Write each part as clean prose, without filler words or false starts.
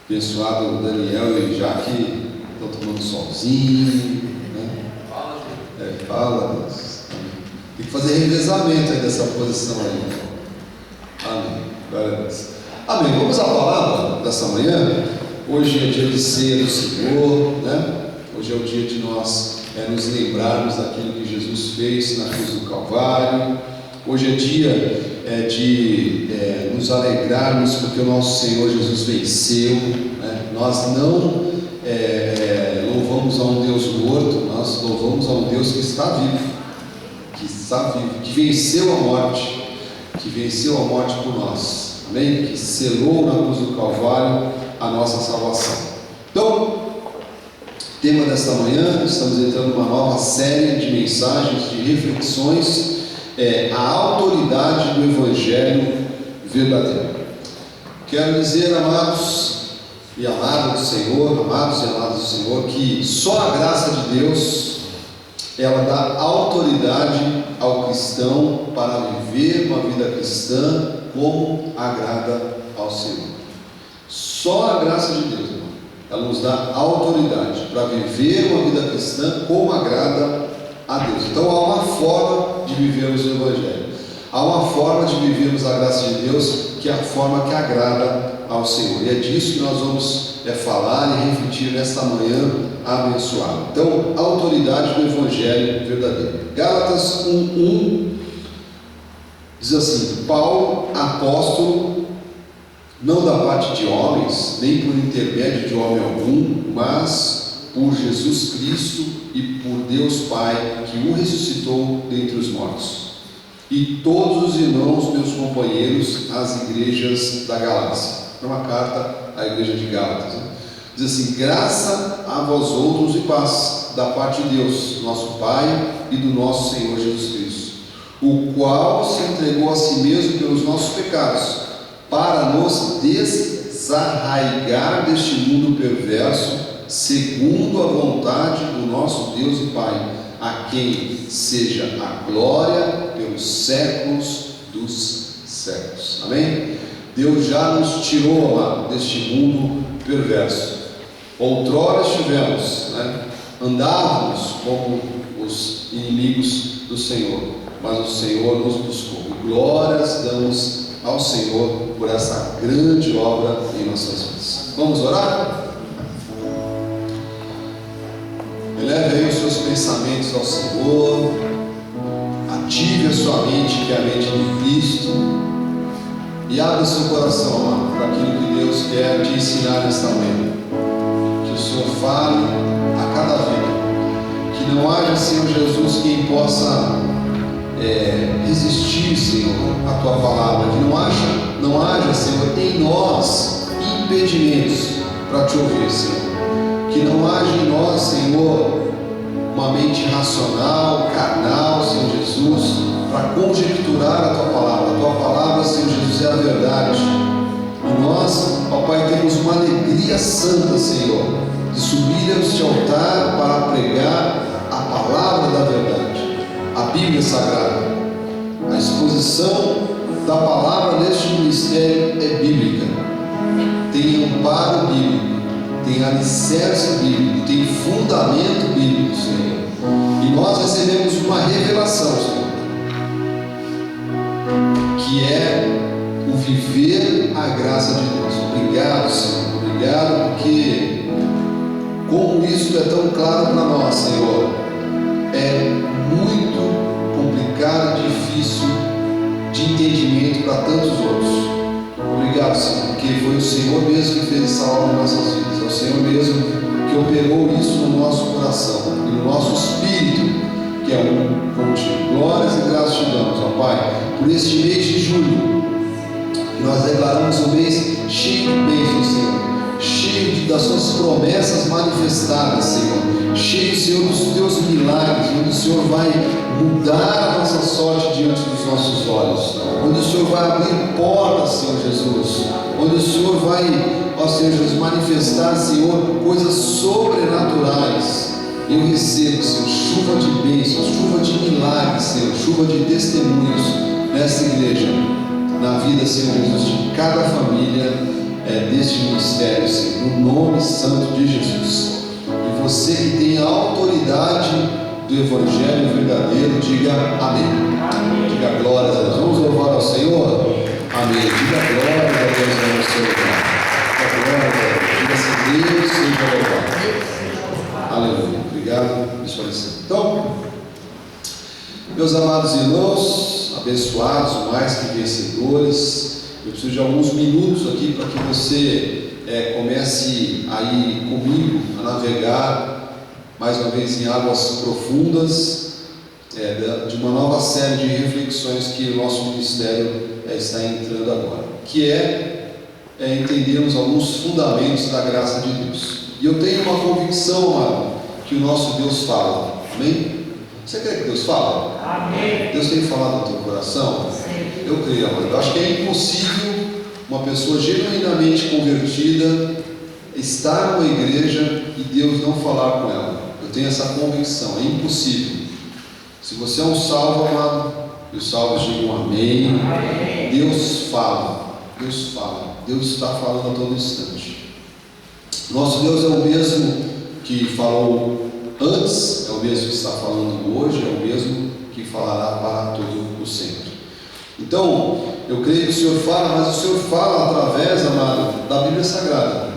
Abençoado Daniel e Jaque estão tomando solzinho, né? Fala, Deus. Tem que fazer revezamento aí dessa posição aí. Amém. Glória a Deus. Amém. Vamos à palavra dessa manhã. Hoje é dia de ceia do Senhor, né? Hoje é o dia de nós nos lembrarmos daquilo que Jesus fez na cruz do Calvário. Hoje é dia de nos alegrarmos porque o nosso Senhor Jesus venceu, né? Nós não louvamos a um Deus morto, nós louvamos a um Deus que está vivo, que venceu a morte por nós, amém? Que selou na cruz do Calvário a nossa salvação. Então, tema desta manhã, estamos entrando numa nova série de mensagens, de reflexões, a autoridade do Evangelho verdadeiro. Quero dizer, amados e amadas do Senhor, que só a graça de Deus, ela dá autoridade ao cristão para viver uma vida cristã como agrada ao Senhor. Só a graça de Deus, irmão, ela nos dá autoridade para viver uma vida cristã como agrada a Deus. Então há uma forma de vivermos o Evangelho, há uma forma de vivermos a graça de Deus, que é a forma que agrada ao Senhor, e é disso que nós vamos falar e refletir nesta manhã abençoada. Então, a autoridade do Evangelho verdadeiro. Gálatas 1:1 diz assim: Paulo, apóstolo, não da parte de homens, nem por intermédio de homem algum, mas por Jesus Cristo e por Deus Pai, que o ressuscitou dentre os mortos, e todos os irmãos, meus companheiros, as igrejas da Galácia. É uma carta à igreja de Gálatas, né? Diz assim: graça a vós outros e paz da parte de Deus, nosso Pai, e do nosso Senhor Jesus Cristo, o qual se entregou a si mesmo pelos nossos pecados, para nos desarraigar deste mundo perverso, segundo a vontade do nosso Deus e Pai, a quem seja a glória pelos séculos dos séculos. Amém? Deus já nos tirou, amado, deste mundo perverso. Outrora estivemos, andávamos como os inimigos do Senhor, mas o Senhor nos buscou. E glórias damos ao Senhor por essa grande obra em nossas vidas. Vamos orar? Eleve aí os seus pensamentos ao Senhor, ative a sua mente, que é a mente de Cristo, e abra seu coração, amado, para aquilo que Deus quer te ensinar nesta manhã. Que o Senhor fale a cada vida, que não haja, Senhor Jesus, quem possa resistir, Senhor, à tua palavra, que não haja, Senhor, em nós impedimentos para te ouvir, Senhor. Que não haja em nós, Senhor, uma mente racional, carnal, Senhor Jesus, para conjecturar a tua palavra. A tua palavra, Senhor Jesus, é a verdade. E nós, ó Pai, temos uma alegria santa, Senhor, de subir a este altar para pregar a palavra da verdade, a Bíblia Sagrada. A exposição da palavra neste ministério é bíblica, tem amparo bíblico, tem alicerce bíblico, tem fundamento bíblico, Senhor. E nós recebemos uma revelação, Senhor, que é o viver a graça de Deus. Obrigado, Senhor, obrigado, porque como isso é tão claro para nós, Senhor, é muito complicado e difícil de entendimento para tantos outros. Obrigado, Senhor, porque foi o Senhor mesmo que fez essa obra em nossas vidas, é o Senhor mesmo que operou isso no nosso coração e no nosso espírito, que é um contigo. Glórias e graças te damos, ó Pai, por este mês de julho, que nós declaramos um mês cheio de bênçãos, Senhor, cheio das suas promessas manifestadas, Senhor, cheio, Senhor, dos teus milagres, onde o Senhor vai mudar a nossa sorte diante dos nossos olhos, onde o Senhor vai abrir portas, Senhor Jesus, onde o Senhor vai, ó Senhor Jesus, manifestar, Senhor, coisas sobrenaturais. Eu recebo, Senhor, chuva de bênçãos, chuva de milagres, Senhor, chuva de testemunhos nessa igreja, na vida, Senhor Jesus, de cada família deste ministério, Senhor. nome santo de Jesus. E você que tem a autoridade do Evangelho verdadeiro, diga amém. Amém. Diga glórias a Deus. Vamos louvar ao Senhor? Amém. Diga glórias a Deus no seu lugar. Diga glórias a Deus. Diga assim, Deus seja louvado. Aleluia. Obrigado. Visualizando. Então, meus amados irmãos, abençoados, mais que vencedores, eu preciso de alguns minutos aqui para que você comece a ir comigo a navegar mais uma vez em águas profundas de uma nova série de reflexões que o nosso ministério está entrando agora, que entendermos alguns fundamentos da graça de Deus. E eu tenho uma convicção, amado, que o nosso Deus fala. Amém? Você crê que Deus fala? Amém. Deus tem falado no teu coração? Sim. Eu creio, amado. Eu acho que é impossível uma pessoa genuinamente convertida estar numa igreja e Deus não falar com ela. Eu tenho essa convicção, é impossível. Se você é um salvo, amado, e os salvos digam amém. Amém. Deus fala, Deus fala, Deus está falando a todo instante. Nosso Deus é o mesmo que falou antes, é o mesmo que está falando hoje, é o mesmo que falará para todo o sempre. Então, eu creio que o Senhor fala, mas o Senhor fala através, amado, da Bíblia Sagrada.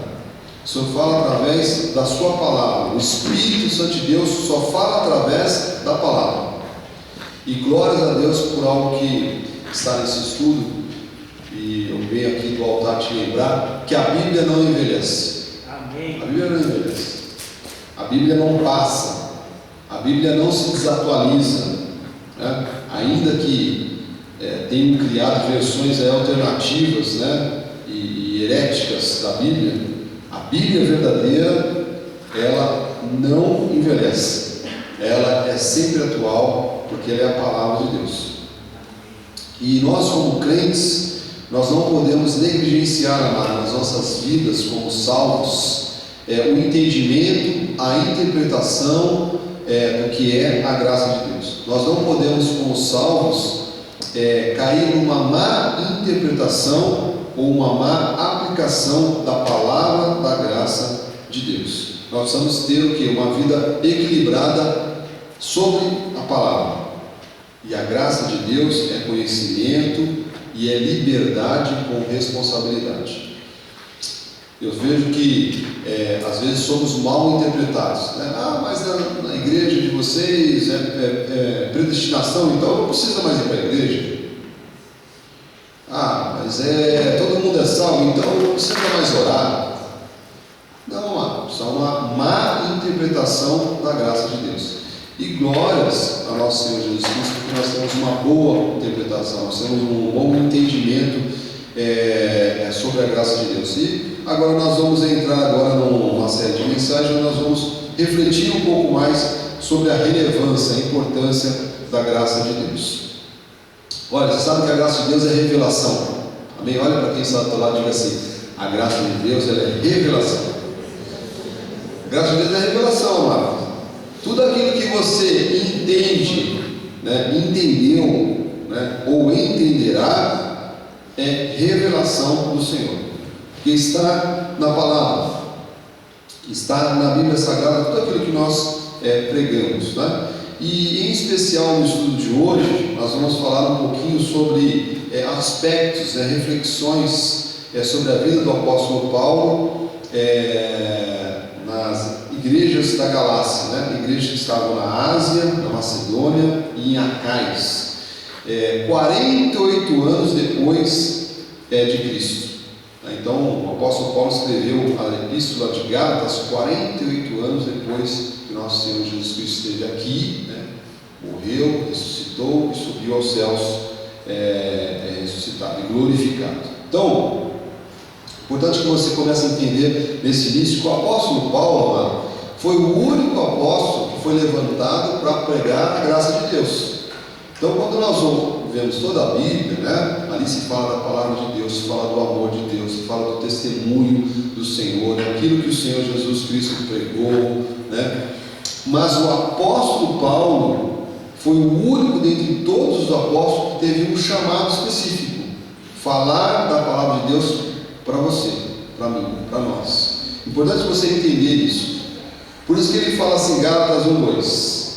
O Senhor fala através da sua palavra. O Espírito Santo de Deus só fala através da palavra. E glórias a Deus por algo que está nesse estudo. E eu venho aqui do altar te lembrar que a Bíblia não envelhece. Amém. A Bíblia não envelhece. A Bíblia não passa. A Bíblia não se desatualiza, né? Ainda que tenham criado versões alternativas, né, e heréticas da Bíblia, a Bíblia verdadeira, ela não envelhece, ela é sempre atual, porque ela é a palavra de Deus. E nós, como crentes, nós não podemos negligenciar, amado, nas nossas vidas como salvos, o entendimento, a interpretação do que é a graça de Deus. Nós não podemos, como salvos, cair numa má interpretação ou uma má aplicação da palavra da graça de Deus. Nós precisamos ter o quê? Uma vida equilibrada sobre a palavra. E a graça de Deus é conhecimento e é liberdade com responsabilidade. Eu vejo que às vezes somos mal interpretados, né? Mas na igreja de vocês é predestinação, então não precisa mais ir para a igreja. Mas todo mundo é salvo, então não precisa mais orar. Não, isso é uma má interpretação da graça de Deus. E glórias a nosso Senhor Jesus Cristo, porque nós temos uma boa interpretação, nós temos um bom entendimento sobre a graça de Deus. E agora nós vamos entrar agora numa série de mensagens onde nós vamos refletir um pouco mais sobre a relevância, a importância da graça de Deus. Olha, você sabe que a graça de Deus é revelação. Amém? Olha para quem está do teu lado e diga assim: a graça de Deus, ela é revelação. A graça de Deus é revelação, amado. Tudo aquilo que você entende, né, entendeu, né, ou entenderá, é revelação do Senhor, que está na palavra, está na Bíblia Sagrada, tudo aquilo que nós pregamos, né? E em especial no estudo de hoje, nós vamos falar um pouquinho sobre aspectos, reflexões sobre a vida do apóstolo Paulo nas igrejas da Galácia, né? Igrejas que estavam na Ásia, na Macedônia e em Acais, 48 anos depois de Cristo. Então o apóstolo Paulo escreveu a epístola de Gálatas 48 anos depois que nosso Senhor Jesus Cristo esteve aqui, né? Morreu, ressuscitou e subiu aos céus, ressuscitado e glorificado. Então, importante que você comece a entender nesse início que o apóstolo Paulo, amado, foi o único apóstolo que foi levantado para pregar a graça de Deus. Então, quando nós vemos toda a Bíblia, né, ali se fala da palavra de Deus, se fala do amor de Deus, se fala do testemunho do Senhor, daquilo que o Senhor Jesus Cristo pregou, né? Mas o apóstolo Paulo foi o único dentre todos os apóstolos que teve um chamado específico: falar da palavra de Deus para você, para mim, para nós. Importante você entender isso. Por isso que ele fala assim, Gálatas 1:2.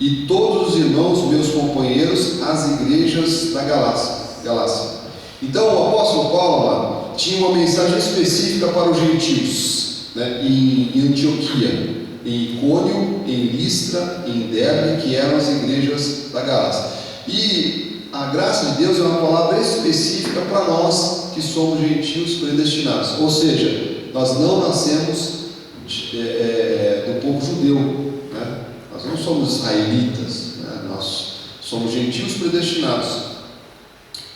E todos os irmãos, meus companheiros, as igrejas da Galácia. Então o apóstolo Paulo tinha uma mensagem específica para os gentios, né, em Antioquia, em Icônio, em Listra, em Derbe, que eram as igrejas da Galácia. E a graça de Deus é uma palavra específica para nós que somos gentios predestinados. Ou seja, nós não nascemos do povo judeu, né? Nós não somos israelitas, né? Nós somos gentios predestinados.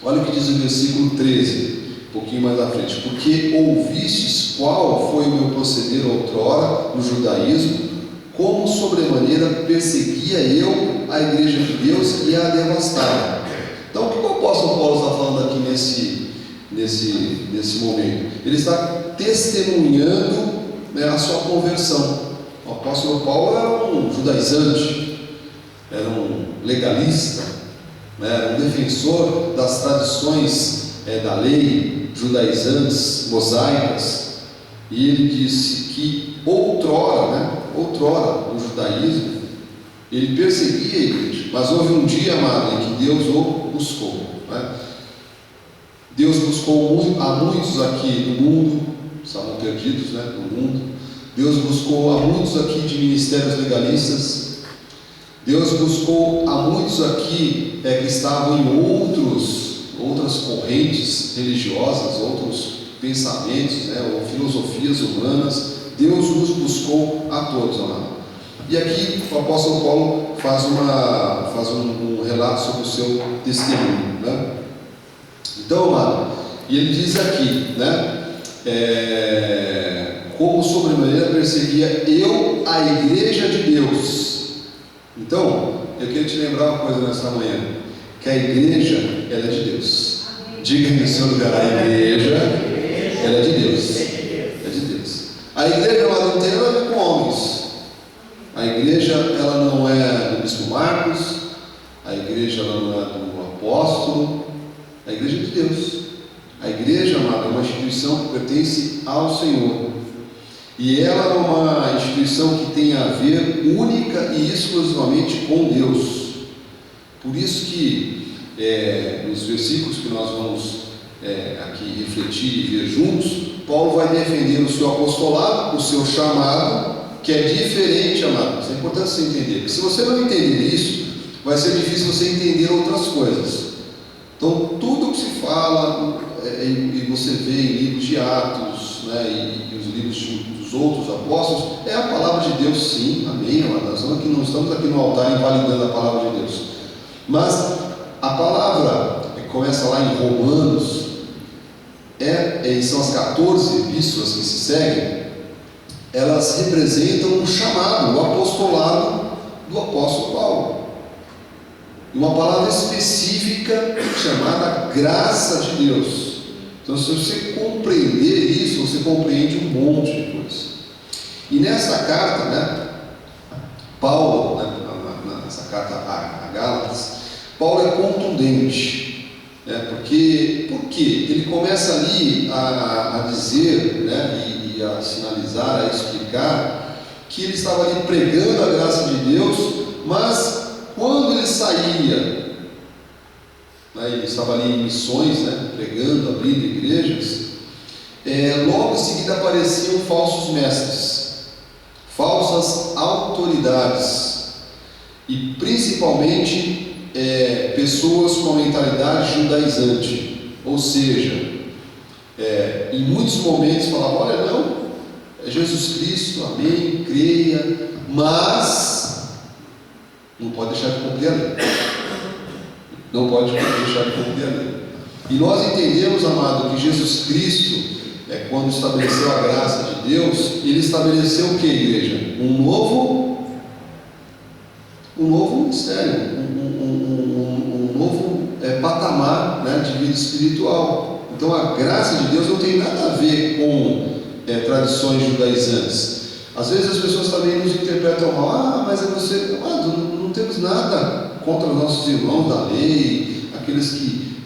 Olha o que diz o versículo 13, um pouquinho mais à frente. Porque ouvistes qual foi o meu proceder outrora no judaísmo, como sobremaneira perseguia eu a igreja de Deus e a devastava. Então, o que o apóstolo Paulo está falando aqui nesse momento? Ele está testemunhando, né, a sua conversão. O apóstolo Paulo era um judaizante, era um legalista, né, era um defensor das tradições da lei judaizantes, mosaicas, e ele disse que outrora no judaísmo, ele perseguia a igreja, mas houve um dia, amado, em que Deus o buscou, né? Deus buscou a muitos aqui no mundo, estavam perdidos, né, no mundo. Deus buscou a muitos aqui de ministérios legalistas. Deus buscou a muitos aqui que estavam em outras correntes religiosas, outros pensamentos, né, ou filosofias humanas. Deus nos buscou a todos, amado. E aqui o apóstolo Paulo faz um relato sobre o seu testemunho, né? Então, amado, e ele diz aqui, né, como sobremaneira perseguia eu a igreja de Deus. Então, eu queria te lembrar uma coisa nessa manhã, que a igreja, ela é de Deus. Diga no seu lugar, a igreja, ela é de Deus. É de Deus. A igreja, ela não tem nada a ver com homens. A igreja, ela não é do bispo Marcos, a igreja, ela não é do apóstolo, a igreja é de Deus. A igreja, amado, é uma instituição que pertence ao Senhor. E ela é uma instituição que tem a ver única e exclusivamente com Deus. Por isso que nos versículos que nós vamos aqui refletir e ver juntos, Paulo vai defender o seu apostolado, o seu chamado, que é diferente, amado. Isso é importante você entender, porque se você não entender isso, vai ser difícil você entender outras coisas. Então, tudo que se fala, e você vê em livros de Atos, né, e os livros dos outros apóstolos, é a palavra de Deus, sim, amém, amado. Nós não estamos aqui no altar invalidando a palavra de Deus. Mas a palavra, que começa lá em Romanos, e são as 14 epístolas que se seguem, elas representam o chamado, o apostolado do apóstolo Paulo. E uma palavra específica chamada graça de Deus. Então, se você compreender isso, você compreende um monte de coisa. E nessa carta, né, Paulo, né, nessa carta a Gálatas, Paulo é contundente, né, por quê? Ele começa ali a dizer, né, e a sinalizar, a explicar que ele estava ali pregando a graça de Deus, mas quando ele saía, né, ele estava ali em missões, né, pregando, abrindo igrejas, logo em seguida apareciam falsos mestres, falsas autoridades, e principalmente pessoas com a mentalidade judaizante, ou seja, em muitos momentos falavam: olha, não, é Jesus Cristo, amém, creia, mas não pode deixar de cumprir a lei. Não pode deixar de cumprir a lei. E nós entendemos, amado, que Jesus Cristo, quando estabeleceu a graça de Deus, ele estabeleceu o que, igreja? Um novo ministério, um novo patamar, né, de vida espiritual. Então a graça de Deus não tem nada a ver com tradições judaizantes. Às vezes as pessoas também nos interpretam mal: mas você, não temos nada contra os nossos irmãos da lei, aqueles que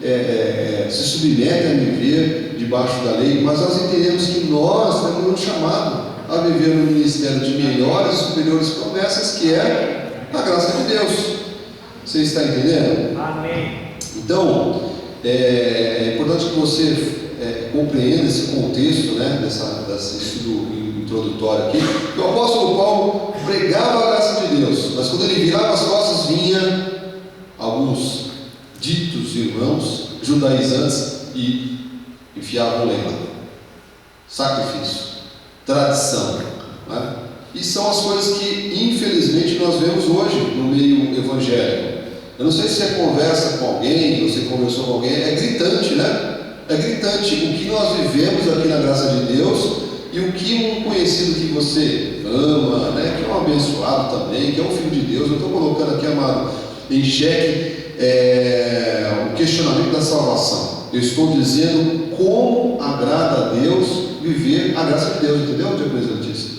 se submetem a viver debaixo da lei, mas nós entendemos que nós temos um chamado a viver no ministério de melhores e superiores promessas, que é a graça de Deus. Você está entendendo? Amém. Então, é importante que você compreenda esse contexto, né, desse estudo introdutório aqui, que o apóstolo Paulo pregava a graça de Deus, mas quando ele virava as costas, vinha alguns ditos irmãos judaizantes e enfiavam lei lá. Sacrifício, tradição, né? E são as coisas que infelizmente nós vemos hoje no meio evangélico. Eu não sei se você conversa com alguém, você conversou com alguém, é gritante, né? É gritante o que nós vivemos aqui na graça de Deus e o que um conhecido que você ama, né, que é um abençoado também, que é um filho de Deus. Eu estou colocando aqui, amado, em xeque o questionamento da salvação. Eu estou dizendo como agrada a Deus viver a graça de Deus, entendeu, representante?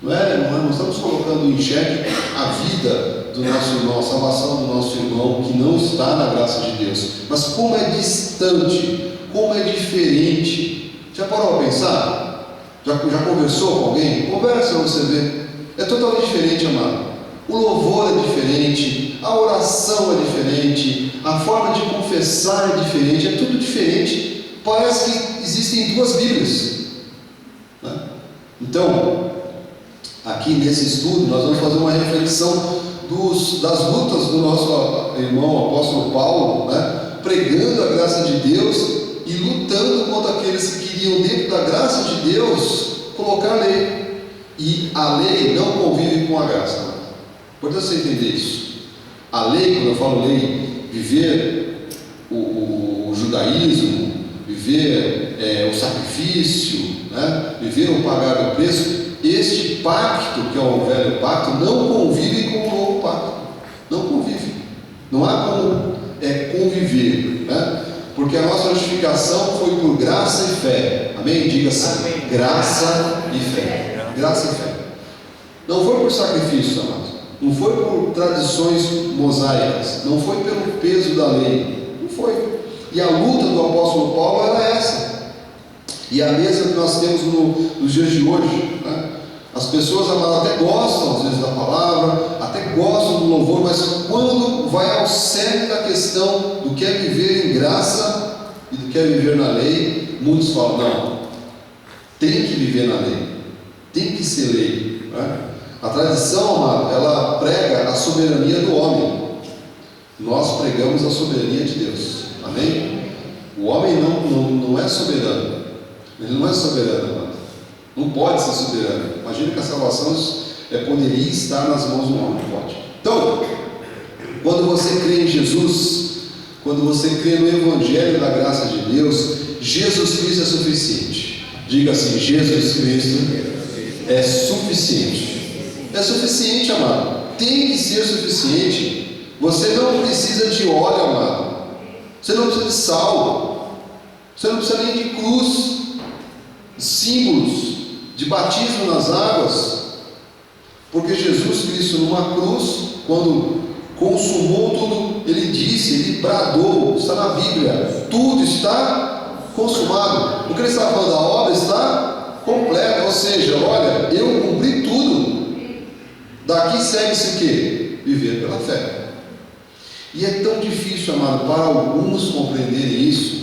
Não estamos colocando em xeque a vida do nosso irmão, a salvação do nosso irmão que não está na graça de Deus, mas como é distante, como é diferente. Já parou a pensar? Já conversou com alguém? Conversa, você vê. É totalmente diferente, amado. O louvor é diferente, a oração é diferente, a forma de confessar é diferente, é tudo diferente. Parece que existem duas Bíblias, né? Então, aqui nesse estudo, nós vamos fazer uma reflexão das lutas do nosso irmão apóstolo Paulo, né? Pregando a graça de Deus e lutando contra aqueles que queriam, dentro da graça de Deus, colocar a lei. E a lei não convive com a graça. Importante você entender isso. A lei, quando eu falo lei, viver o judaísmo, viver o sacrifício, né? Viver o pagar do preço, este pacto, que é o velho pacto, não convive com o novo pacto. Não convive. Não há como conviver, né? Porque a nossa justificação foi por graça e fé. Amém? Diga assim: amém. Graça e fé. Graça e fé. Não foi por sacrifício, amado. Não foi por tradições mosaicas. Não foi pelo peso da lei. Não foi. E a luta do apóstolo Paulo era essa. E a mesma que nós temos nos dias de hoje, né? As pessoas, amado, até gostam às vezes da palavra, até gostam do louvor, mas quando vai ao cerne da questão do que é viver em graça e do que é viver na lei, muitos falam: não, tem que viver na lei, tem que ser lei, né? A tradição, amado, ela prega a soberania do homem. Nós pregamos a soberania de Deus. Amém? O homem não é soberano. Ele não é soberano, amado. Não pode ser soberano. Imagina que a salvação poderia estar nas mãos do homem. Não pode. Então, quando você crê em Jesus, quando você crê no Evangelho da graça de Deus, Jesus Cristo é suficiente. Diga assim: Jesus Cristo é suficiente. É suficiente, amado. Tem que ser suficiente. Você não precisa de óleo, amado. Você não precisa de sal. Você não precisa nem de cruz, símbolos de batismo nas águas. Porque Jesus Cristo, numa cruz, quando consumou tudo, ele disse, ele bradou, está na Bíblia: tudo está consumado. O que ele está falando, da obra está completa. Ou seja, olha, eu cumpri tudo. Daqui segue-se o quê? Viver pela fé. E é tão difícil, amado, para alguns compreenderem isso.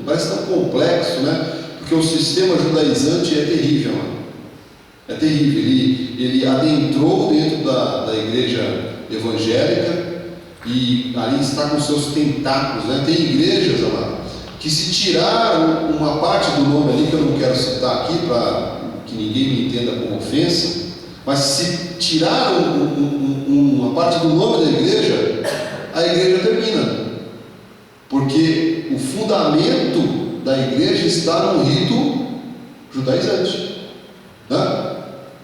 Parece tão complexo, né? Porque o sistema judaizante é terrível, amado. É terrível. Ele adentrou dentro da igreja evangélica e ali está com seus tentáculos, né? Tem igrejas, amado, que se tiraram uma parte do nome ali, que eu não quero citar aqui para que ninguém me entenda como ofensa, mas se tiraram uma parte do nome da igreja, a igreja termina. Porque o fundamento da igreja está no rito judaizante. Não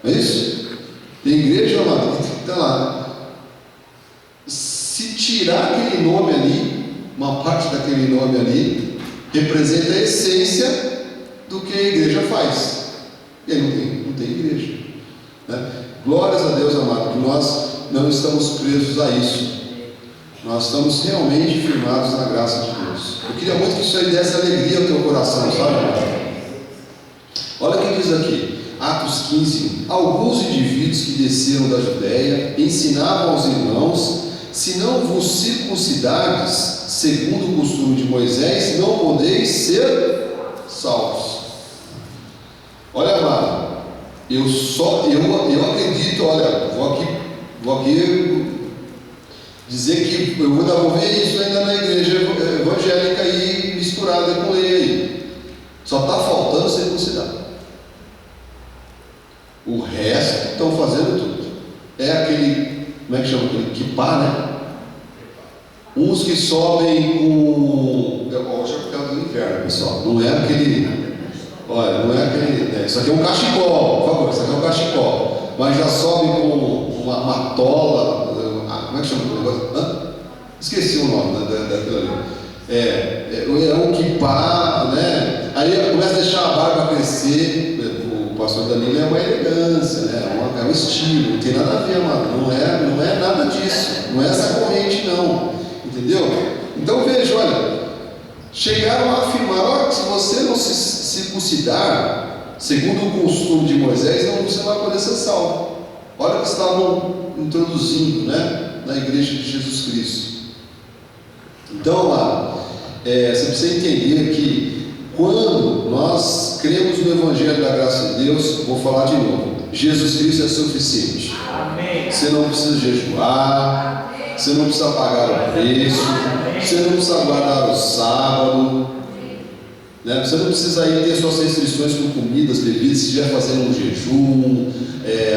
é isso? Tem igreja, amado, que está lá. Se tirar aquele nome ali, uma parte daquele nome ali, representa a essência do que a igreja faz. E aí não tem igreja, né? Glórias a Deus, amado, que nós não estamos presos a isso. Nós estamos realmente firmados na graça de Deus. Eu queria muito que isso aí desse alegria ao teu coração, sabe? Olha o que diz aqui, Atos 15. Alguns indivíduos que desceram da Judéia ensinavam aos irmãos: se não vos circuncidardes, segundo o costume de Moisés, não podeis ser salvos. Olha, amado, eu acredito, olha, vou aqui dizer que eu vou ver isso ainda na igreja evangélica aí, misturada com lei aí. Só está faltando circuncidar. O resto estão fazendo tudo. É aquele, como é que chama? Aquele kippah, né? Uns que sobem com... Hoje é por causa do inverno, pessoal. Não é aquele... Olha, não é aquele... Isso aqui é um cachecol, por favor. Isso aqui é um cachecol. Mas já sobe com uma tola. Como é que chama o negócio? Esqueci o nome daquilo ali. É um kippah, né? Aí começa a deixar a barba crescer. O pastor Danilo é uma elegância, né? É um estilo. Não tem nada a ver, mano. Não é nada disso. Não é essa corrente, não. Entendeu? Então veja, olha. Chegaram a afirmar: olha, se você não se circuncidar, segundo o costume de Moisés, não, você vai poder ser salvo. Olha o que estavam introduzindo, né, na igreja de Jesus Cristo. Então, lá, você precisa entender que quando nós cremos no Evangelho da graça de Deus, vou falar de novo, Jesus Cristo é suficiente. Amém. Você não precisa jejuar, você não precisa pagar o preço, você não precisa guardar o sábado, né? Você não precisa ir ter suas restrições com comidas, bebidas, se estiver fazendo um jejum,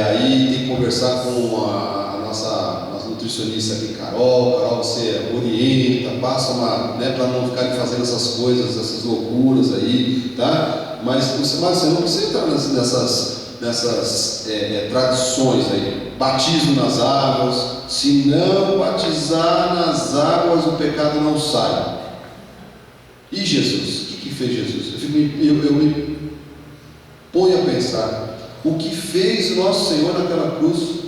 aí tem que conversar com a nossa nutricionista aqui, Carol, você orienta, passa uma, né, para não ficarem fazendo essas coisas, essas loucuras aí, tá? Mas você não precisa entrar nessas tradições aí. Batismo nas águas, se não batizar nas águas, o pecado não sai. E Jesus? O que fez Jesus? Eu me ponho a pensar, o que fez o nosso Senhor naquela cruz?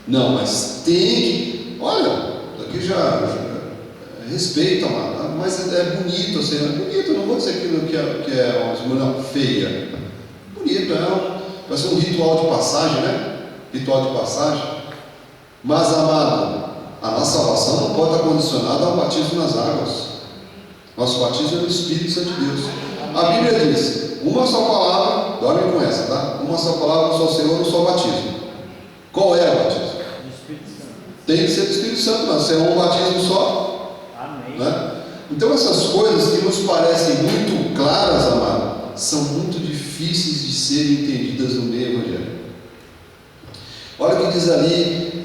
Não, mas tem que, olha, aqui já respeita, mas é bonito, assim, é bonito, não vou dizer aquilo que é uma feia, bonito, vai ser um ritual de passagem, né? Ritual de passagem. Mas, amado, a nossa salvação não pode estar condicionada ao batismo nas águas. Nosso batismo é no Espírito Santo de Deus. A Bíblia diz: uma só palavra, dorme com essa, tá? Uma só palavra, um só Senhor, um só batismo. Qual é o batismo? Tem que ser do Espírito Santo, mas é um batismo só. Amém. Né? Então essas coisas que nos parecem muito claras, amado, são muito difíceis de serem entendidas no meio evangélico. Olha o que diz ali,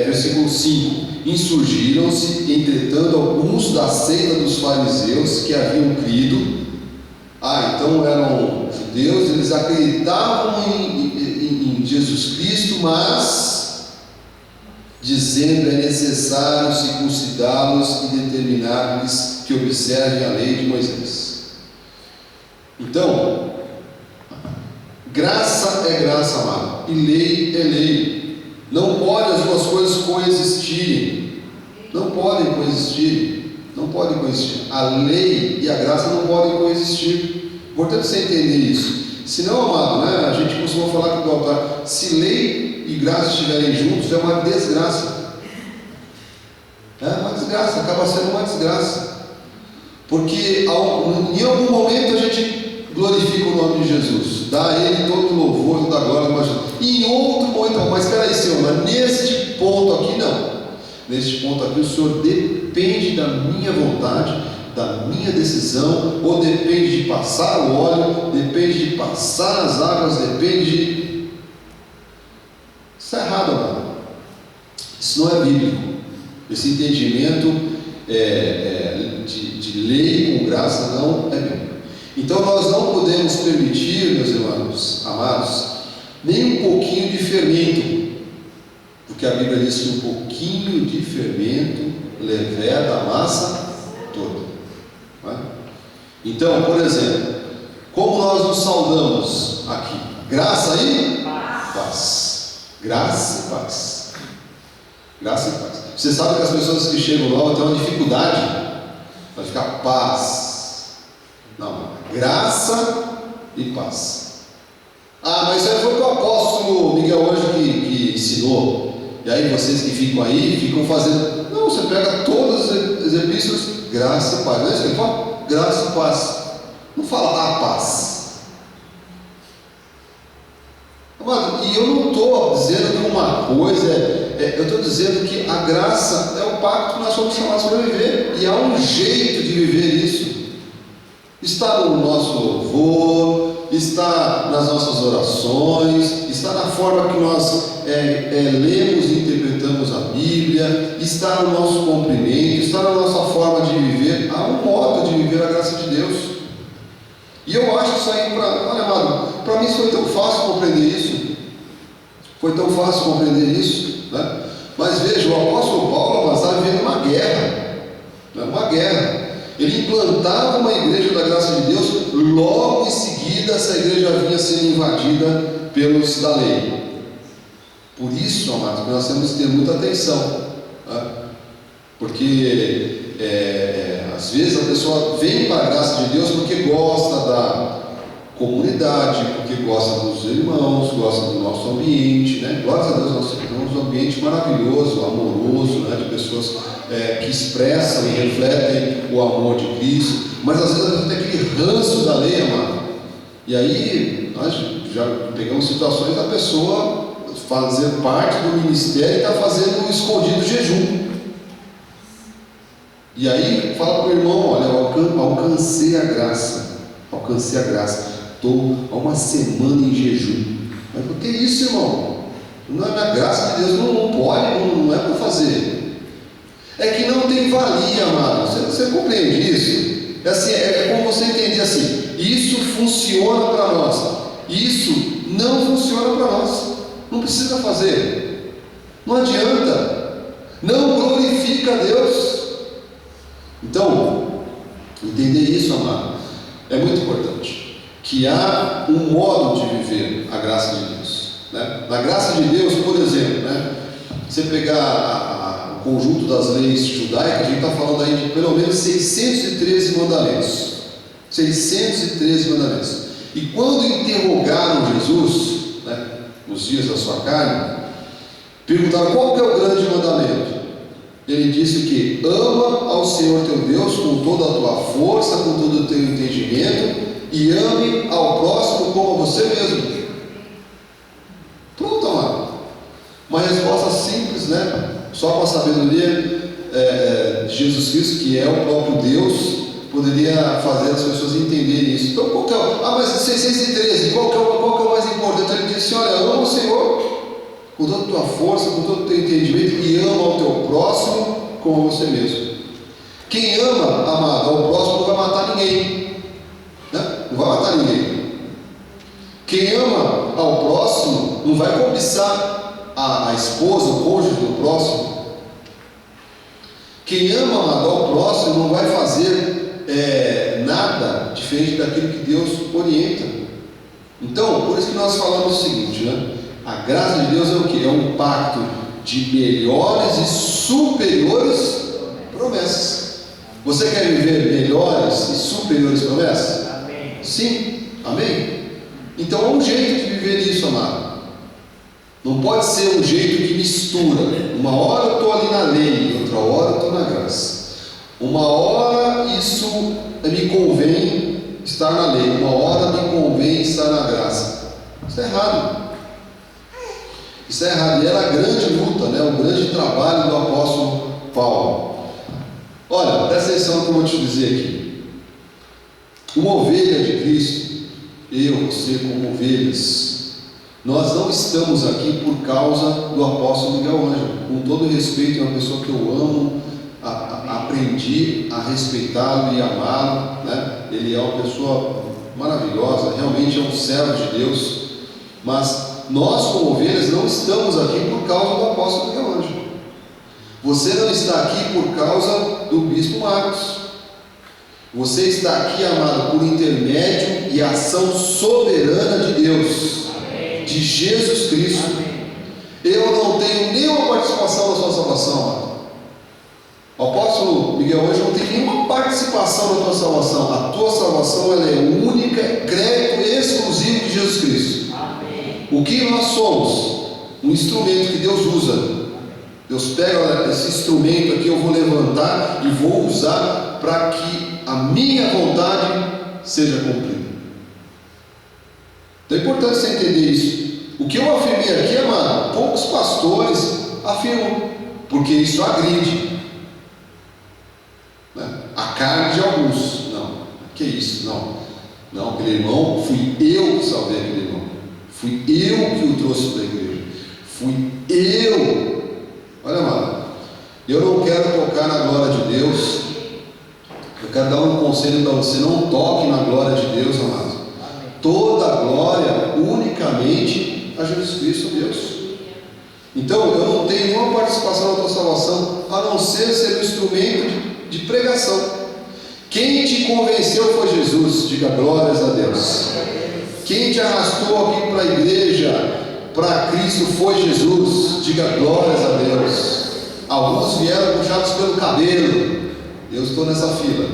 versículo 5: insurgiram-se, entretanto, alguns da seita dos fariseus que haviam crido. Então eram judeus, eles acreditavam em Jesus Cristo, mas dizendo: é necessário circuncidá-los e determinar-lhes que observem a lei de Moisés. Então, graça é graça, amado, e lei é lei. Não podem as duas coisas coexistirem. Não podem coexistir. Não podem coexistir. A lei e a graça não podem coexistir. Importante você entender isso. Senão, amado, né, a gente costuma falar aqui do altar: se lei e graça estiverem juntos, é uma desgraça. É uma desgraça, acaba sendo uma desgraça. Porque em algum momento a gente glorifica o nome de Jesus, dá a Ele todo o louvor, toda a glória, mas em outro momento, mas espera aí, Senhor, mas neste ponto aqui não. Neste ponto aqui o Senhor depende da minha vontade, da minha decisão, ou depende de passar o óleo, depende de passar as águas, depende de... Isso é errado, amado. Isso não é bíblico. Esse entendimento de lei com graça não é bíblico. Então nós não podemos permitir, meus irmãos amados, nem um pouquinho de fermento, porque a Bíblia diz que um pouquinho de fermento leveda a massa toda. Não é? Então, por exemplo, como nós nos saudamos aqui? Graça e paz. Graça e paz. Graça e paz. Você sabe que as pessoas que chegam lá têm uma dificuldade para ficar paz. Não, graça e paz. Ah, mas isso aí foi o que o apóstolo Miguel Ângelo que ensinou. E aí vocês que ficam aí, ficam fazendo. Não, você pega todas as epístolas, graça e paz. Não é isso que ele fala? Graça e paz. Não fala a paz. Amado, e eu não estou dizendo que uma coisa eu estou dizendo que a graça é o pacto que nós somos chamados para viver. E há um jeito de viver isso. Está no nosso louvor, está nas nossas orações, está na forma que nós lemos e interpretamos a Bíblia, está no nosso cumprimento, está na nossa forma de viver. Há um modo de viver a graça de Deus. E eu acho isso aí, olha, amado, para mim foi tão fácil compreender isso. Foi tão fácil compreender isso, né? Mas veja, o apóstolo Paulo estava vivendo uma guerra, né? Uma guerra. Ele implantava uma igreja da graça de Deus, logo em seguida essa igreja vinha sendo invadida pelos da lei. Por isso, amados, nós temos que ter muita atenção, né? Porque às vezes a pessoa vem para a graça de Deus porque gosta da comunidade, porque gosta dos irmãos, gosta do nosso ambiente, né? Glória a Deus, nós temos um ambiente maravilhoso, amoroso, né? De pessoas que expressam e refletem o amor de Cristo, mas às vezes tem aquele ranço da lei, amado. E aí nós já pegamos situações da pessoa fazer parte do ministério e está fazendo um escondido jejum. E aí fala para o irmão: olha, eu alcancei a graça, estou há uma semana em jejum. Mas por que isso, irmão? Não é na graça de Deus, não pode, não é para fazer. É que não tem valia, amado. Você compreende isso? É como você entender assim: isso funciona para nós, isso não funciona para nós. Não precisa fazer, não adianta, não glorifica a Deus. Então, entender isso, amado, é muito importante. Que há um modo de viver a graça de Deus, né? Na graça de Deus, por exemplo, né? Você pegar o conjunto das leis judaicas, a gente está falando aí de pelo menos 613 mandamentos. 613 mandamentos. E quando interrogaram Jesus, né, nos dias da sua carne, perguntaram qual que é o grande mandamento. Ele disse que ama ao Senhor teu Deus com toda a tua força, com todo o teu entendimento, e ame ao próximo como a você mesmo. Pronto, amado. Uma resposta simples, né? Só com a sabedoria de Jesus Cristo, que é o próprio Deus, poderia fazer as pessoas entenderem isso. Então, qual que é mas 613, qual que é o mais importante? Ele disse: olha, ama o Senhor com toda a tua força, com todo o teu entendimento, e ama ao teu próximo como a você mesmo. Quem ama, amado, ao próximo não vai matar ninguém, né? Não vai matar ninguém. Quem ama ao próximo não vai cobiçar a esposa, o cônjuge do próximo. Quem ama, amado, ao próximo não vai fazer nada diferente daquilo que Deus orienta. Então, por isso que nós falamos o seguinte, né? A graça de Deus é o que? É um pacto de melhores e superiores promessas. Você quer viver melhores e superiores promessas? Amém. Sim, amém? Então é um jeito de viver isso, amado. Não pode ser um jeito que mistura. Uma hora eu estou ali na lei, outra hora eu estou na graça. Uma hora isso me convém estar na lei, uma hora me convém estar na graça. Isso é errado. Isso é errado. E era a grande luta, né? O grande trabalho do apóstolo Paulo. Olha, presta atenção no que eu vou te dizer aqui. Uma ovelha de Cristo, eu, você como ovelhas, nós não estamos aqui por causa do apóstolo Miguel Ângelo. Com todo respeito, é uma pessoa que eu amo, aprendi a respeitá-lo e amá-lo, né? Ele é uma pessoa maravilhosa, realmente é um servo de Deus. Mas nós, como ovelhas, não estamos aqui por causa do apóstolo Miguel Ângelo. Você não está aqui por causa do bispo Marcos. Você está aqui, amado, por intermédio e ação soberana de Deus. Amém. De Jesus Cristo. Amém. Eu não tenho nenhuma participação na sua salvação. O que nós somos? Um instrumento que Deus usa. Deus pega esse instrumento aqui, eu vou levantar e vou usar para que a minha vontade seja cumprida. Então é importante você entender isso. O que eu afirmei aqui, amado, poucos pastores afirmam, porque isso agride, né? A carne de alguns. Não, que isso? Não, aquele irmão, fui eu que salvei aquele irmão, fui eu que o trouxe para a igreja, fui eu. Olha, amado, eu não quero tocar na glória de Deus. Eu quero dar um conselho para você: não toque na glória de Deus, amado. Toda a glória unicamente a Jesus Cristo, Deus. Então eu não tenho nenhuma participação na tua salvação, a não ser um instrumento de pregação. Quem te convenceu foi Jesus. Diga glórias a Deus. Quem te arrastou aqui para a igreja, para Cristo, foi Jesus. Diga glórias a Deus. Alguns vieram puxados pelo cabelo, eu estou nessa fila,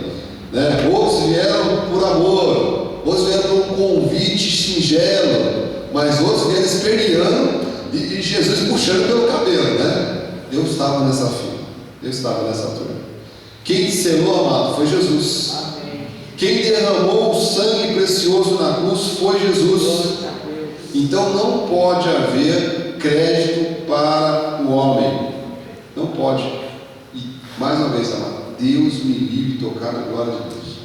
né? Outros vieram por amor, outros vieram por um convite singelo, mas outros vieram esperneando e Jesus puxando pelo cabelo, né? Eu estava nessa fila, eu estava nessa turma. Quem selou, amado, foi Jesus. Amém. Quem derramou o sangue precioso na cruz foi Jesus. Então não pode haver crédito para o homem. Não pode. E mais uma vez, amado, Deus me livre de tocar na glória de Deus.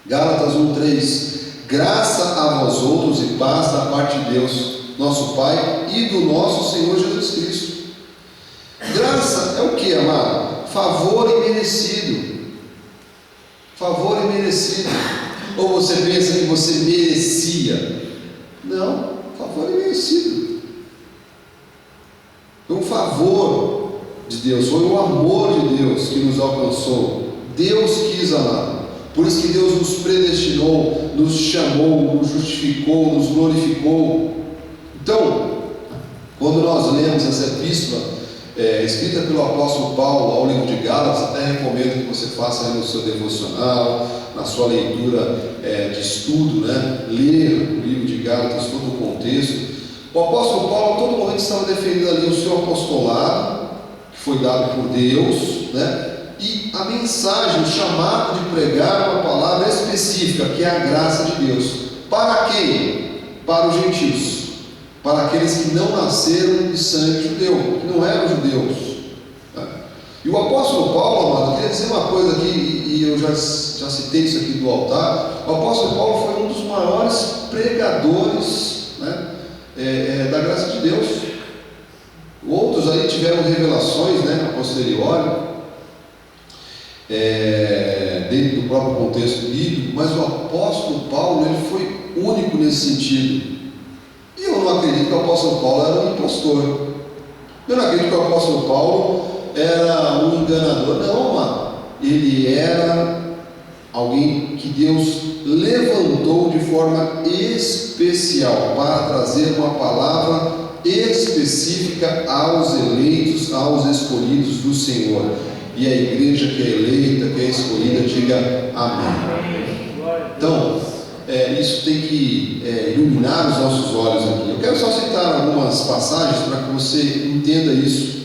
Gálatas 1:3. Graça a vós outros e paz da parte de Deus, nosso Pai, e do nosso Senhor Jesus Cristo. Graça é o que, amado? Favor imerecido. Favor imerecido. Ou você pensa que você merecia? Não, favor imerecido. Foi um favor de Deus, foi o amor de Deus que nos alcançou. Deus quis, amado. Por isso que Deus nos predestinou, nos chamou, nos justificou, nos glorificou. Então, quando nós lemos essa epístola escrita pelo apóstolo Paulo ao livro de Gálatas, até recomendo que você faça no seu devocional, na sua leitura de estudo, né? Ler o livro de Gálatas, todo o contexto. O apóstolo Paulo, a todo momento, estava defendendo ali o seu apostolado, que foi dado por Deus, né? E a mensagem, o chamado de pregar uma palavra específica, que é a graça de Deus. Para quem? Para os gentios, para aqueles que não nasceram de sangue judeu, que não eram judeus. E o apóstolo Paulo, amado, eu queria dizer uma coisa aqui, e eu já citei isso aqui do altar. O apóstolo Paulo foi um dos maiores pregadores, né, da graça de Deus. Outros aí tiveram revelações, né, a posteriori, dentro do próprio contexto bíblico, mas o apóstolo Paulo, ele foi único nesse sentido. E eu não acredito que o apóstolo Paulo era um impostor. Eu não acredito que o apóstolo Paulo era um enganador. Não, mano. Ele era alguém que Deus levantou de forma especial para trazer uma palavra específica aos eleitos, aos escolhidos do Senhor. E a igreja que é eleita, que é escolhida, diga amém. Então, isso tem que iluminar os nossos olhos aqui. Eu quero só citar algumas passagens para que você entenda isso.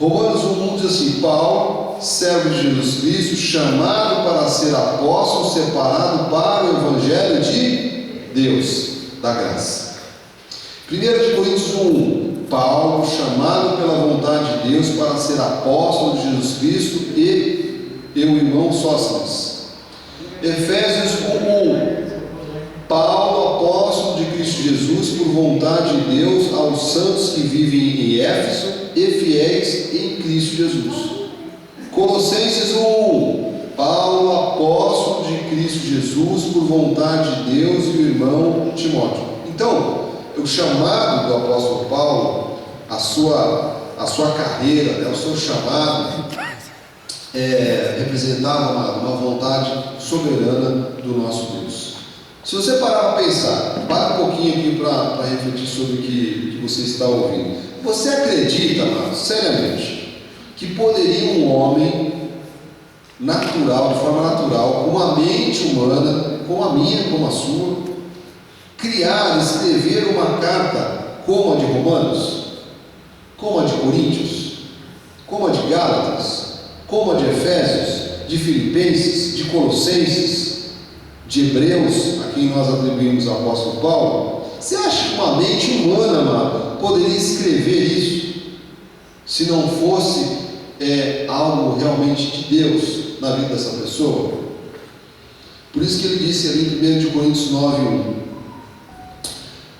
Romanos 1 diz assim: Paulo, servo de Jesus Cristo, chamado para ser apóstolo, separado para o evangelho de Deus, da graça. 1 Coríntios 1, Paulo, chamado pela vontade de Deus para ser apóstolo de Jesus Cristo, e eu, irmão Sóstenes. Efésios 1, Paulo, apóstolo de Cristo Jesus, por vontade de Deus, aos santos que vivem em Éfeso e fiéis em Cristo Jesus. Colossenses 1, Paulo, apóstolo de Cristo Jesus, por vontade de Deus, e o irmão Timóteo. Então, o chamado do apóstolo Paulo, a sua carreira, né, o seu chamado, representava uma vontade soberana do nosso Deus. Se você parar para pensar, para um pouquinho aqui para refletir sobre o que você está ouvindo. Você acredita, amado, seriamente, que poderia um homem natural, de forma natural, com uma mente humana, como a minha, como a sua, criar, escrever uma carta como a de Romanos, como a de Coríntios, como a de Gálatas, como a de Efésios, de Filipenses, de Colossenses, de Hebreus, a quem nós atribuímos ao apóstolo Paulo? Você acha que uma mente humana, amado, poderia escrever isso se não fosse algo realmente de Deus na vida dessa pessoa? Por isso que ele disse ali em 1 Coríntios 9:1: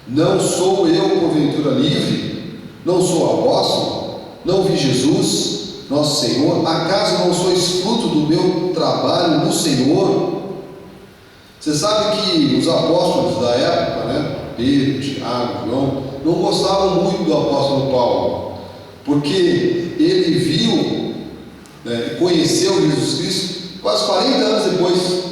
não sou eu porventura livre? Não sou apóstolo? Não vi Jesus, nosso Senhor? Acaso não sois fruto do meu trabalho no Senhor? Você sabe que os apóstolos da época, né, Pedro, Tiago, João, não gostavam muito do apóstolo Paulo, porque ele viu, né, e conheceu Jesus Cristo quase 40 anos depois.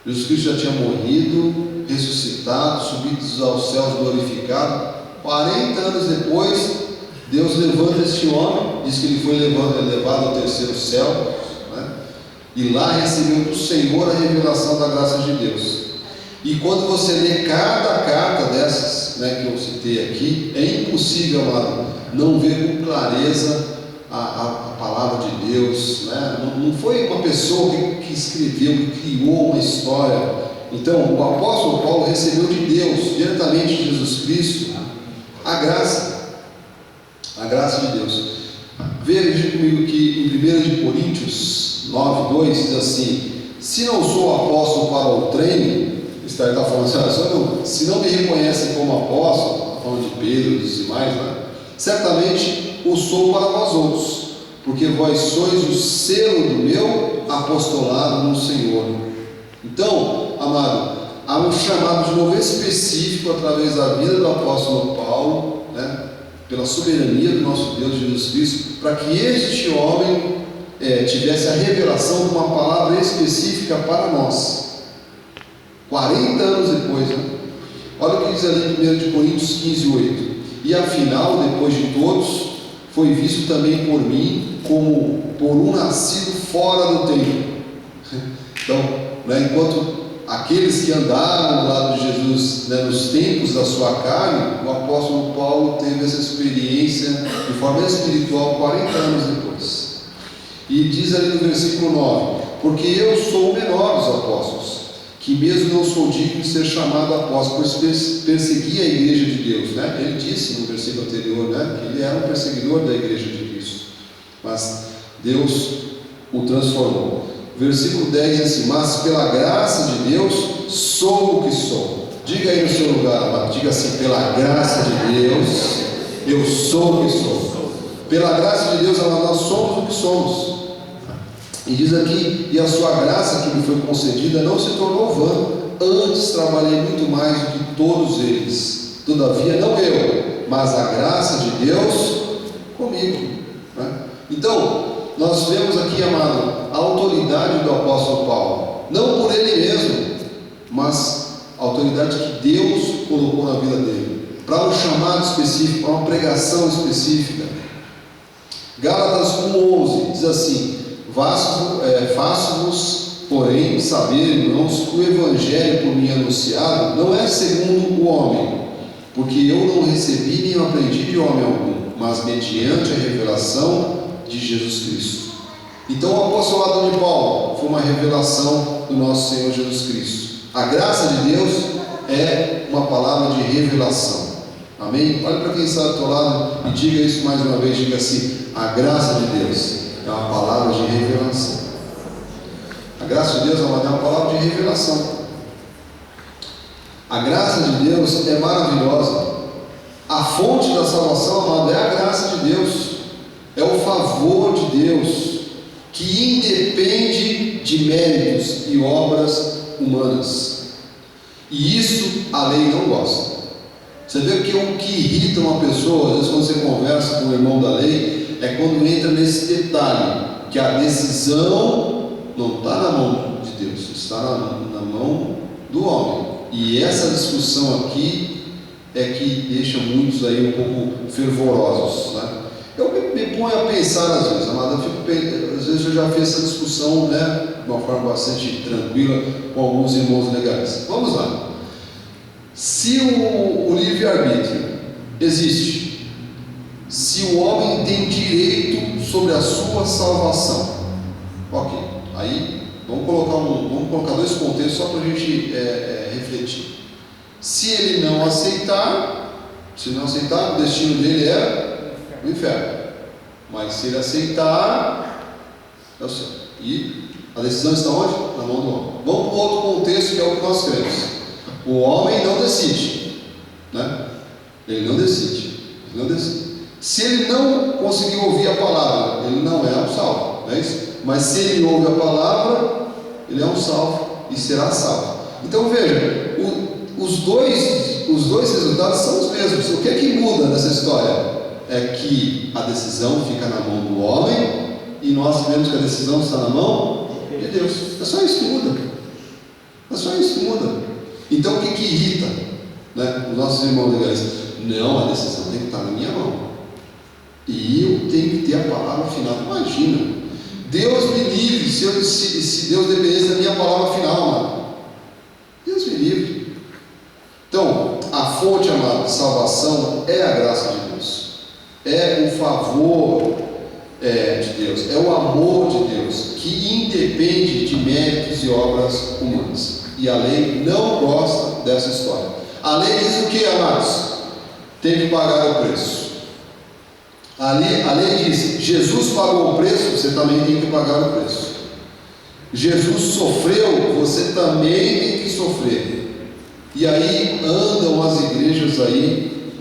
Jesus Cristo já tinha morrido, ressuscitado, subido aos céus, glorificado. 40 anos depois, Deus levanta este homem, diz que ele foi levado ao terceiro céu, né? E lá recebeu do Senhor a revelação da graça de Deus. E quando você lê cada carta dessas, né, que eu citei aqui, é impossível, amado, não ver com clareza a palavra de Deus, né? Não foi uma pessoa que escreveu, que criou uma história. Então, o apóstolo Paulo recebeu de Deus, diretamente de Jesus Cristo, a graça de Deus. Veja comigo que em 1 Coríntios 9:2 diz assim: se não sou apóstolo para o treino, está falando assim, se não me reconhecem como apóstolo, está falando de Pedro e dos demais, né? Certamente o sou para vós outros, porque vós sois o selo do meu apostolado no Senhor. Então, amado, há um chamado de novo específico através da vida do apóstolo Paulo, né, pela soberania do nosso Deus Jesus Cristo, para que este homem tivesse a revelação de uma palavra específica para nós. 40 anos depois, né? Olha o que diz ali em 1 Coríntios 15:8: e afinal, depois de todos, foi visto também por mim como por um nascido fora do tempo. Então, né, enquanto aqueles que andaram do lado de Jesus, né, nos tempos da sua carne, o apóstolo Paulo teve essa experiência de forma espiritual 40 anos depois. E diz ali no versículo 9: porque eu sou o menor dos apóstolos, que mesmo não sou digno de ser chamado apóstolo, pois persegui a igreja de Deus, né? Ele disse no versículo anterior, né, que ele era um perseguidor da igreja de Cristo, mas Deus o transformou. Versículo 10 diz assim: mas pela graça de Deus sou o que sou. Diga aí no seu lugar, amado, diga assim: pela graça de Deus eu sou o que sou. Pela graça de Deus, amado, nós somos o que somos. E diz aqui: e a sua graça que me foi concedida não se tornou vã, antes trabalhei muito mais do que todos eles. Todavia, não eu, mas a graça de Deus comigo, né? Então, nós vemos aqui, amado, a autoridade do apóstolo Paulo, não por ele mesmo, mas a autoridade que Deus colocou na vida dele, para um chamado específico, para uma pregação específica. Gálatas 1:11 diz assim: faço-vos, porém, saber, irmãos, que o evangelho por mim anunciado não é segundo o homem, porque eu não recebi nem aprendi de homem algum, mas mediante a revelação de Jesus Cristo. Então, o apostolado de Paulo foi uma revelação do nosso Senhor Jesus Cristo. A graça de Deus é uma palavra de revelação. Amém? Olha para quem está do teu lado e diga isso mais uma vez. Diga assim: a graça de Deus é uma palavra de revelação. A graça de Deus é uma palavra de revelação. A graça de Deus é maravilhosa. A fonte da salvação, amado, é a graça de Deus, é o favor de Deus, que independe de méritos e obras humanas. E isso a lei não gosta. Você vê que o que irrita uma pessoa, às vezes quando você conversa com o irmão da lei, é quando entra nesse detalhe, que a decisão não está na mão de Deus, está na mão do homem. E essa discussão aqui é que deixa muitos aí um pouco fervorosos, né? Eu me ponho a pensar às vezes, amado, às vezes eu já fiz essa discussão, né, de uma forma bastante tranquila com alguns irmãos legais. Vamos lá. Se o livre-arbítrio existe, se o homem tem direito sobre a sua salvação, ok, aí vamos colocar dois contextos só para a gente refletir. Se ele não aceitar, o destino dele é o inferno. Mas se ele aceitar, é o céu. E a decisão está onde? Na mão do homem. Vamos para o outro contexto, que é o que nós cremos. O homem não decide, né? Ele não decide. Se ele não conseguir ouvir a palavra, ele não é um salvo, não é isso? Mas se ele ouve a palavra, ele é um salvo e será salvo. Então veja, os dois resultados são os mesmos. O que é que muda nessa história? É que a decisão fica na mão do homem e nós sabemos que a decisão está na mão de Deus. É só isso que muda. Então o que irrita, né, os nossos irmãos legalistas? Não, a decisão tem que estar na minha mão e eu tenho que ter a palavra final. Imagina, Deus me livre se Deus dependesse da minha palavra final, mano. Deus me livre. Então, a fonte, amada, de salvação é a graça de Deus, é o favor de Deus, é o amor de Deus, que independe de méritos e obras humanas. E a lei não gosta dessa história. A lei diz o que, amados? Tem que pagar o preço. A lei diz: Jesus pagou o preço, você também tem que pagar o preço. Jesus sofreu, você também tem que sofrer. E aí andam as igrejas aí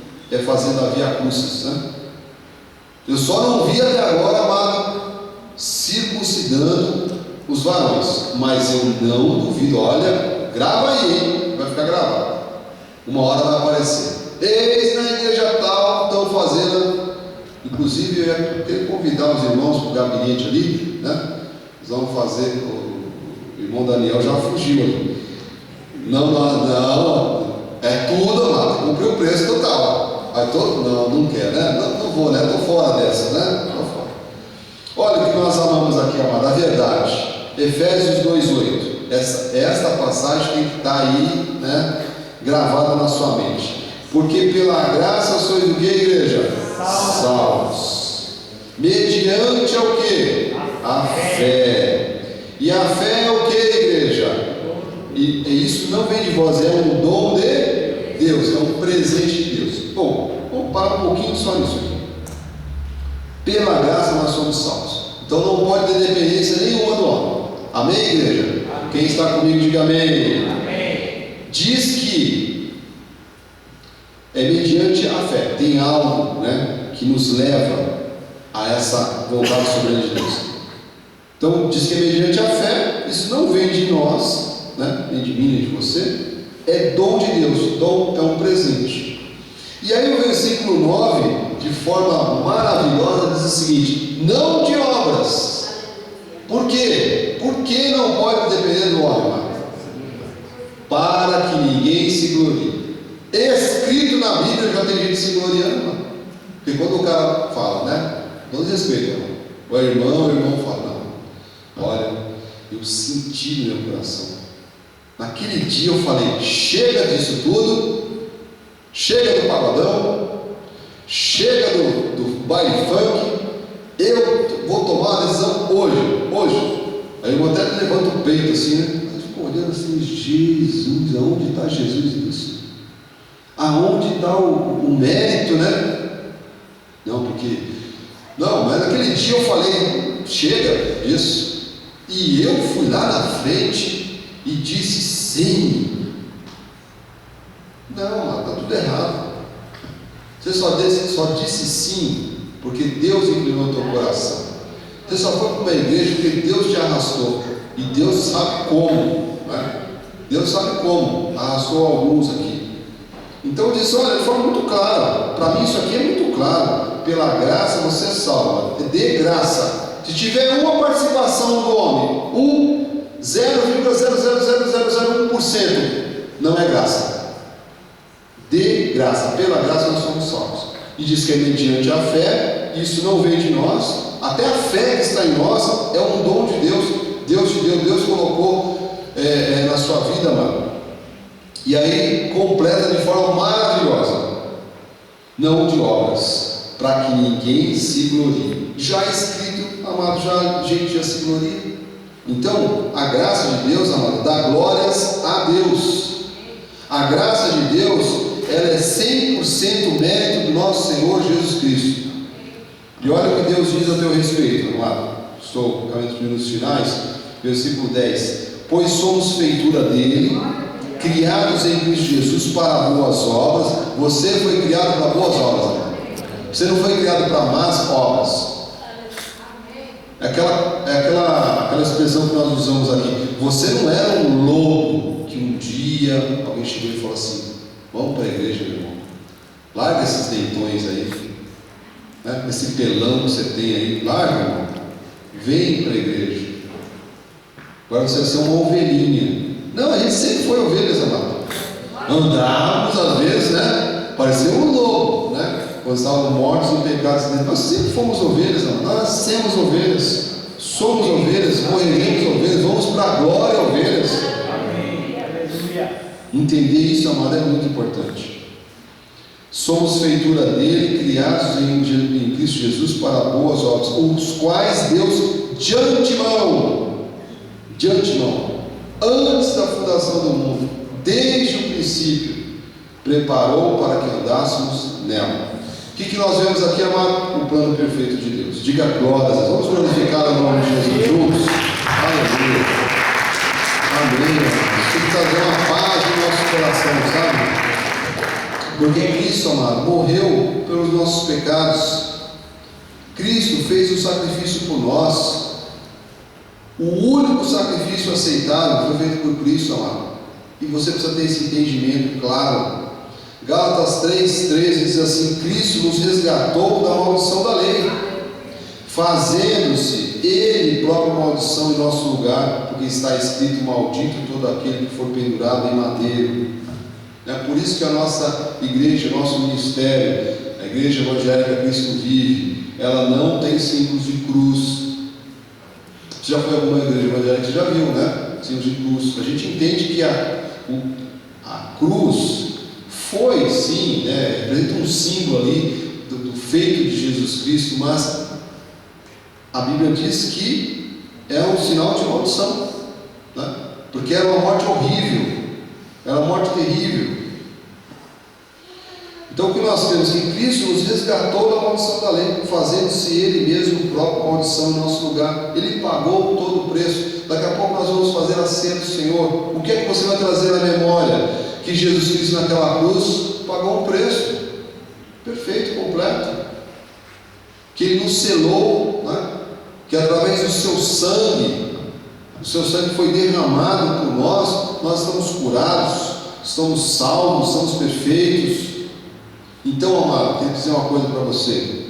fazendo a via crucis, né? Eu só não vi até agora, amado, circuncidando os varões, mas eu não duvido. Olha, grava aí, hein? Vai ficar gravado. Uma hora vai aparecer. Eis na igreja tal, estão fazendo. Inclusive eu ia ter que convidar os irmãos para o gabinete ali, né? Eles vão fazer. O irmão Daniel já fugiu ali. Não, é tudo, amado. Cumpriu o preço total. Aí não quer, né? Não vou, né? Estou fora dessa, né? Estou fora. Olha o que nós amamos aqui, amado, a verdade. Efésios 2:8. Esta passagem tem que estar aí, né, gravada na sua mente. Porque pela graça sois o que, igreja? Salvos. Mediante o que? A fé. E a fé é o que, igreja? E isso não vem de vós, é um dom de Deus, é um presente de Deus. Bom, vamos parar um pouquinho só nisso aqui. Pela graça nós somos salvos. Então não pode ter dependência nenhuma do homem. Amém, igreja? Amém. Quem está comigo, diga amém. Amém. Diz que é mediante a fé. Tem algo, né, que nos leva a essa vontade soberana de Deus. Então diz que é mediante a fé. Isso não vem de nós, né, nem de mim, nem de você. É dom de Deus. Dom é um presente. E aí o versículo 9, de forma maravilhosa, diz o seguinte: não de obras. Por quê? Porque não pode depender do homem, para que ninguém se glorie. Escrito na Bíblia já tem gente se gloriando, mano. Porque quando o cara fala, né? Não respeito, irmão. O irmão fala, não. Olha, eu senti no meu coração. Naquele dia eu falei: chega disso tudo, chega do pagodão, chega do baile funk, eu vou tomar a decisão hoje. Aí eu até levanto o peito assim, né? Eu fico olhando assim: Jesus, aonde está Jesus nisso? Aonde está o mérito, né? Mas naquele dia eu falei: chega disso. E eu fui lá na frente e disse sim. Não, está tudo errado. Você só disse sim porque Deus inclinou o teu coração. Você só foi para uma igreja porque Deus te arrastou. E Deus sabe como, né? Deus sabe como. Arrastou alguns aqui. Então eu disse: olha, de forma muito clara. Para mim isso aqui é muito claro. Pela graça você é salvo. De graça. Se tiver uma participação do homem, 0,00001%, não é graça. De graça. Pela graça nós somos salvos. E diz que é mediante a fé. Isso não vem de nós. Até a fé que está em nós é um dom de Deus. Deus te deu, Deus colocou na sua vida, mano. E aí completa de forma maravilhosa: não de obras, para que ninguém se glorie. Já escrito, amado, a gente já se gloria. Então, a graça de Deus, amado, dá glórias a Deus. A graça de Deus, ela é 100% mérito do nosso Senhor Jesus Cristo. E olha o que Deus diz a teu respeito, amado. Estou caminhando nos minutos finais, versículo 10: pois somos feitura dele, criados em Cristo Jesus para boas obras. Você foi criado para boas obras, amado. Você não foi criado para más obras. É aquela expressão que nós usamos aqui: você não era um lobo que um dia alguém chegou e falou assim: vamos para a igreja, meu irmão, larga esses deitões aí, né? Esse pelão que você tem aí, larga, irmão, vem para a igreja. Agora você vai ser uma ovelhinha. Não, a gente sempre foi ovelhas, amado. Andávamos às vezes, né? Parecia um lobo, né? Quando estávamos mortos em pecados, nós sempre fomos ovelhas, amado. Nós nascemos ovelhas, somos ovelhas, morreremos ovelhas, vamos para a glória, ovelhas. Entender isso, amado, é muito importante. Somos feitura dele, criados em Cristo Jesus para boas obras, os quais Deus de antemão, antes da fundação do mundo, desde o princípio, preparou para que andássemos nela. O que nós vemos aqui, amado? O plano perfeito de Deus. Diga glórias. Vamos glorificar o nome de Jesus juntos. Aleluia. Amém. Isso tem que trazer uma paz no nosso coração, sabe? Porque Cristo, amado, morreu pelos nossos pecados. Cristo fez o sacrifício por nós. O único sacrifício aceitável foi feito por Cristo, amado. E você precisa ter esse entendimento claro. Gálatas 3,13 diz assim: Cristo nos resgatou da maldição da lei, fazendo-se Ele próprio maldição em nosso lugar, porque está escrito: maldito todo aquele que for pendurado em madeiro. É por isso que a nossa igreja, nosso ministério, a Igreja Evangélica Cristo Vive, ela não tem símbolos de cruz. Você já foi a alguma igreja evangélica? Você já viu, né? Símbolos de cruz. A gente entende que a cruz foi, sim, né, representa um símbolo ali do feito de Jesus Cristo, mas a Bíblia diz que é um sinal de maldição, né? Porque era uma morte horrível, era uma morte terrível. Então o que nós temos? Que Cristo nos resgatou da maldição da lei, fazendo-se Ele mesmo próprio maldição em nosso lugar. Ele pagou todo o preço. Daqui a pouco nós vamos fazer a ceia do Senhor. O que é que você vai trazer na memória? Que Jesus Cristo naquela cruz pagou um preço perfeito, completo, que Ele nos selou, né? Que através do seu sangue, o seu sangue foi derramado por nós, nós estamos curados, estamos salvos, estamos perfeitos. Então, amado, tenho que dizer uma coisa para você: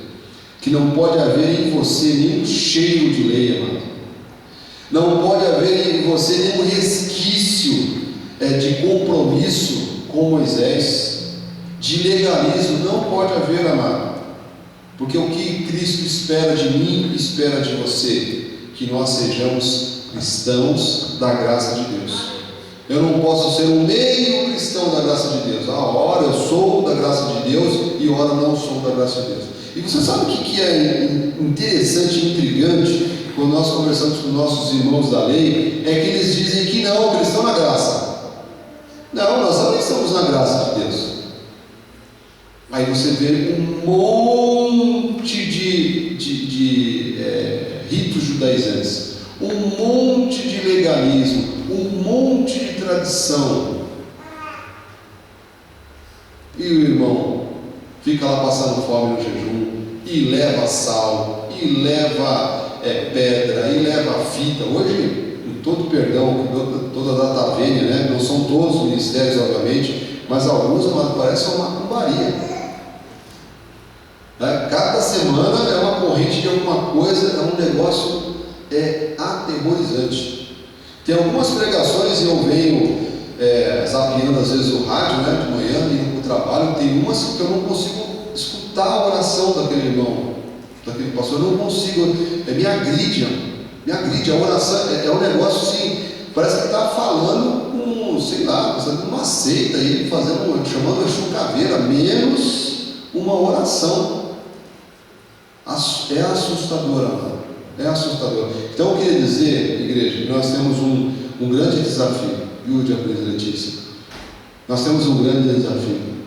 que não pode haver em você nenhum cheiro de lei, amado. Não pode haver em você nenhum resquício de compromisso com Moisés, de legalismo. Não pode haver, amado, porque o que Cristo espera de mim, espera de você, que nós sejamos cristãos da graça de Deus. Eu não posso ser um meio cristão da graça de Deus. Ora eu sou da graça de Deus e ora não sou da graça de Deus. E você sabe o que é interessante e intrigante quando nós conversamos com nossos irmãos da lei? É que eles dizem que não, que eles estão na graça. Não, nós também estamos na graça de Deus. Aí você vê um monte de ritos judaizantes, um monte de legalismo, um monte de tradição. E o irmão fica lá passando fome no jejum, e leva sal, e leva pedra, e leva fita. Hoje, com todo perdão, toda a data vênia, né? Não são todos os ministérios, obviamente, mas alguns, mas parece uma macumbaria. Cada semana é uma corrente de alguma coisa, é um negócio aterrorizante. Tem algumas pregações, e eu venho zapeando às vezes o rádio, né, de manhã, indo para o trabalho. Tem umas que eu não consigo escutar a oração daquele irmão, daquele pastor. Eu não consigo, me agride. A oração é um negócio assim, parece que está falando com sei lá, você está numa seita aí, chamando a chucaveira, menos uma oração. É assustador, amado. É assustador. Então eu queria dizer, igreja, que nós temos um grande desafio, viu, Diaconisa Letícia? Nós temos um grande desafio.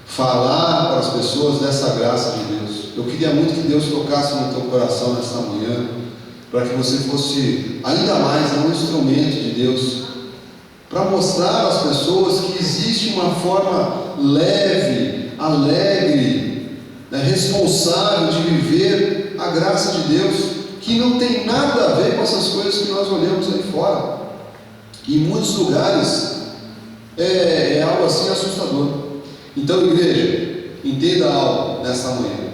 Falar para as pessoas dessa graça de Deus. Eu queria muito que Deus tocasse no teu coração nesta manhã, para que você fosse ainda mais um instrumento de Deus, para mostrar às pessoas que existe uma forma leve, alegre, responsável de viver a graça de Deus, que não tem nada a ver com essas coisas que nós olhamos aí fora. Em muitos lugares é algo assim assustador. Então, igreja, entenda algo nessa manhã,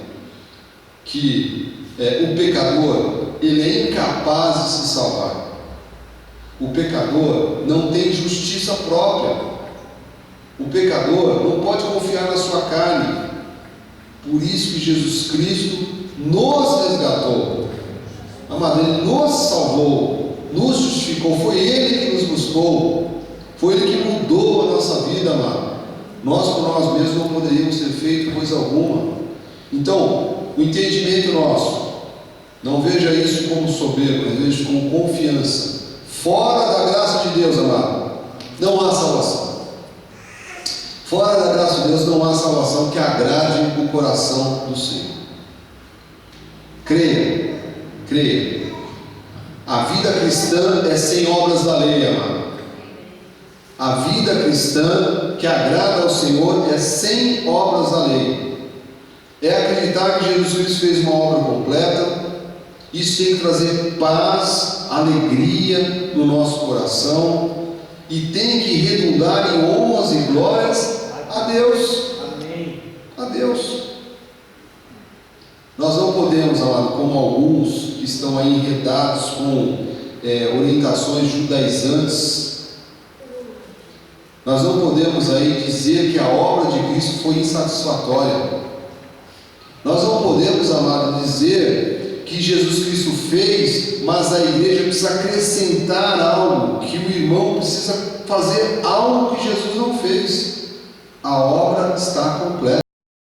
que o pecador, ele é incapaz de se salvar. O pecador não tem justiça própria. O pecador não pode confiar na sua carne. Por isso que Jesus Cristo nos resgatou. Amado, Ele nos salvou, nos justificou. Foi Ele que nos buscou. Foi Ele que mudou a nossa vida, amado. Nós por nós mesmos não poderíamos ter feito coisa alguma. Então, o entendimento nosso, não veja isso como soberba, mas veja como confiança. Fora da graça de Deus, amado, não há salvação. Fora da graça de Deus não há salvação que agrade o coração do Senhor. Creia. A vida cristã é sem obras da lei, amado. A vida cristã que agrada ao Senhor é sem obras da lei. É acreditar que Jesus Cristo fez uma obra completa. Isso tem que trazer paz, alegria no nosso coração, e tem que redundar em honras e glórias a Deus. Amém. A Deus. Nós não podemos, amado, como alguns que estão aí enredados com orientações judaizantes, nós não podemos aí dizer que a obra de Cristo foi insatisfatória. Nós não podemos, amado, dizer que Jesus Cristo fez, mas a igreja precisa acrescentar algo, que o irmão precisa fazer algo que Jesus não fez. A obra está completa.